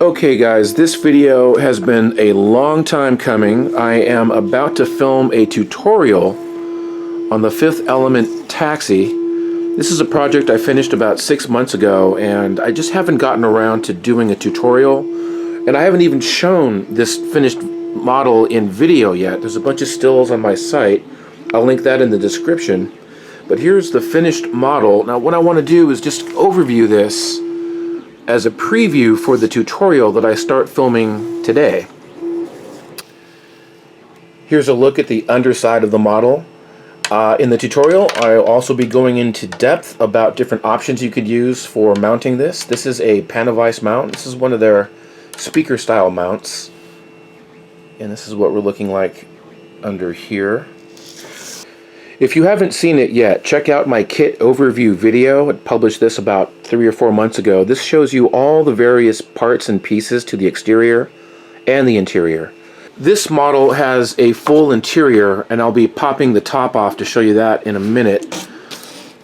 Okay guys, this video has been a long time coming. I am about to film a tutorial on the Fifth Element taxi. This is a project I finished about 6 months ago, and I just haven't gotten around to doing a tutorial. And I haven't even shown this finished model in video yet. There's a bunch of stills on my site. I'll link that in the description. But here's the finished model. Now what I want to do is just overview this as a preview for the tutorial that I start filming today. Here's a look at the underside of the model. In the tutorial, I'll also be going into depth about different options you could use for mounting this. This is a Panavice mount. This is one of their speaker style mounts. And this is what we're looking like under here. If you haven't seen it yet, check out my kit overview video. I published this about 3 or 4 months ago. This shows you all the various parts and pieces to the exterior and the interior. This model has a full interior, and I'll be popping the top off to show you that in a minute.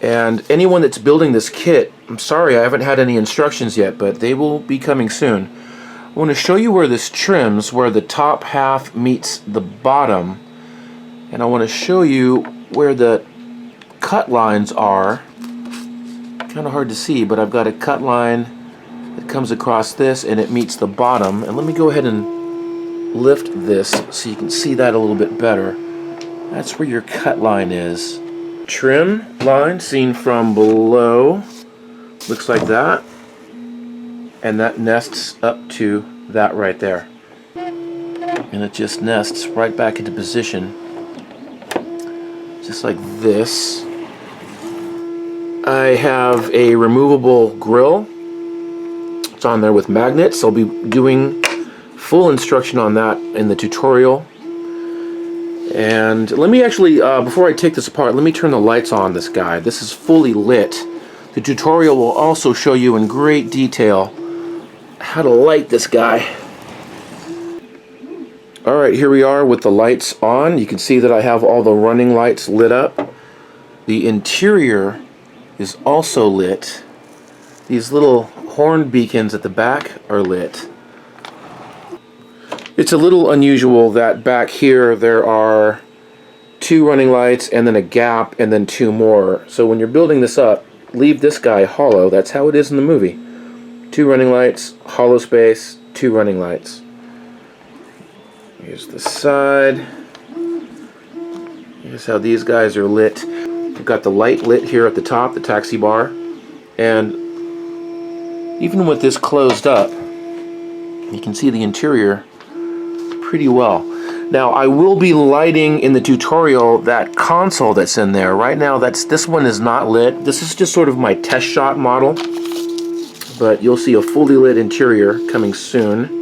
And anyone that's building this kit, I'm sorry I haven't had any instructions yet, but they will be coming soon. I want to show you where this trims, where the top half meets the bottom, and I want to show you where the cut lines are. Kind of hard to see, but I've got a cut line that comes across this and it meets the bottom. And let me go ahead and lift this so you can see that a little bit better. That's where your cut line is. Trim line seen from below looks like that, and that nests up to that right there, and it just nests right back into position just like this. I have a removable grill. It's on there with magnets. I'll be doing full instruction on that in the tutorial. And let me actually, before I take this apart, let me turn the lights on this guy. This is fully lit. The tutorial will also show you in great detail how to light this guy. Alright, here we are with the lights on. You can see that I have all the running lights lit up. The interior is also lit. These little horn beacons at the back are lit. It's a little unusual that back here there are 2 running lights and then a gap and then 2 more. So when you're building this up, leave this guy hollow. That's how it is in the movie. 2 running lights, hollow space, 2 running lights. Here's the side. Here's how these guys are lit. We've got the light lit here at the top, the taxi bar. And even with this closed up, you can see the interior pretty well. Now I will be lighting in the tutorial that console that's in there. Right now this one is not lit. This is just sort of my test shot model. But you'll see a fully lit interior coming soon.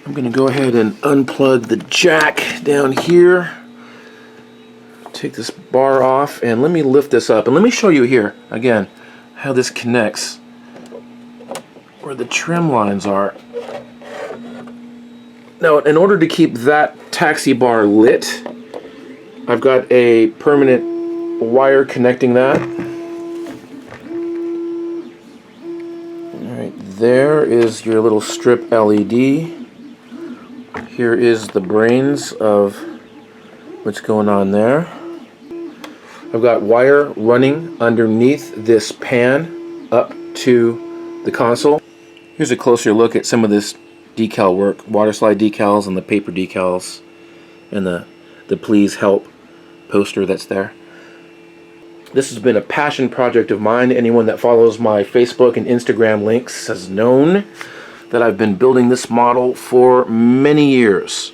I'm going to go ahead and unplug the jack down here. Take this bar off and let me lift this up. And let me show you here, again, how this connects. Where the trim lines are. Now, in order to keep that taxi bar lit, I've got a permanent wire connecting that. Alright, there is your little strip LED. Here is the brains of what's going on there. I've got wire running underneath this pan up to the console. Here's a closer look at some of this decal work, water slide decals and the paper decals and the please help poster that's there. This has been a passion project of mine. Anyone that follows my Facebook and Instagram links has known that I've been building this model for many years.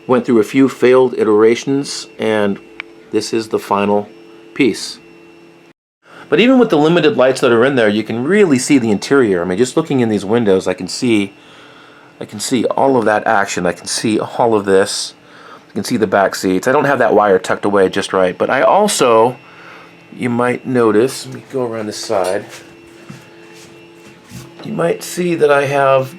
Went through a few failed iterations, and this is the final piece. But even with the limited lights that are in there, you can really see the interior. I mean, just looking in these windows, I can see all of that action. I can see all of this. I can see the back seats. I don't have that wire tucked away just right, but I also, you might notice, let me go around this side. You might see that I have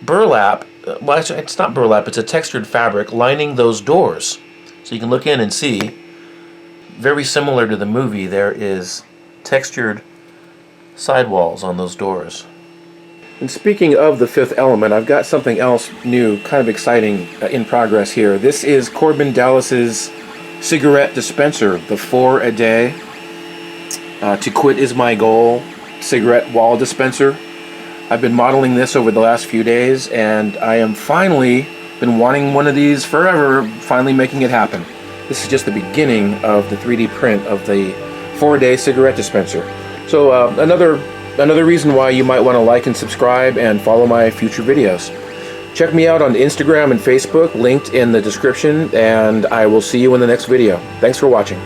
burlap, well actually it's not burlap, it's a textured fabric lining those doors. So you can look in and see, very similar to the movie, there is textured sidewalls on those doors. And speaking of the fifth element, I've got something else new, kind of exciting in progress here. This is Corbin Dallas's cigarette dispenser, the 4 a day. To quit is my goal cigarette wall dispenser. I've been modeling this over the last few days, and I am finally been wanting one of these forever, finally making it happen. This is just the beginning of the 3D print of the 4-a-day cigarette dispenser. So another reason why you might want to like and subscribe and follow my future videos. Check me out on Instagram and Facebook, linked in the description, and I will see you in the next video. Thanks for watching.